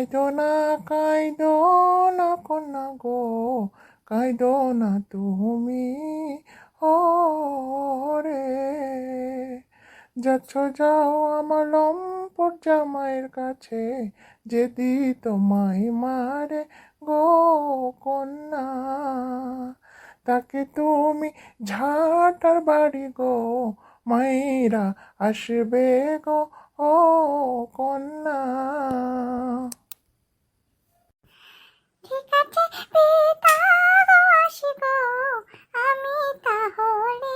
কাইদো না কাইদো না কন্যা গো, কাইদো না তুমি ও রে। যাচ্ছ যাও আমার লম্পট জামাইয়ের কাছে, যদি তোমায় মারে গো কন্যা। তাকে তুমি ঝাঁটার বাড়ি গো মাইরা আসবে গো ও কন্যা। ঠিক আছে পিতা গো, আসি গো আমি তাহলে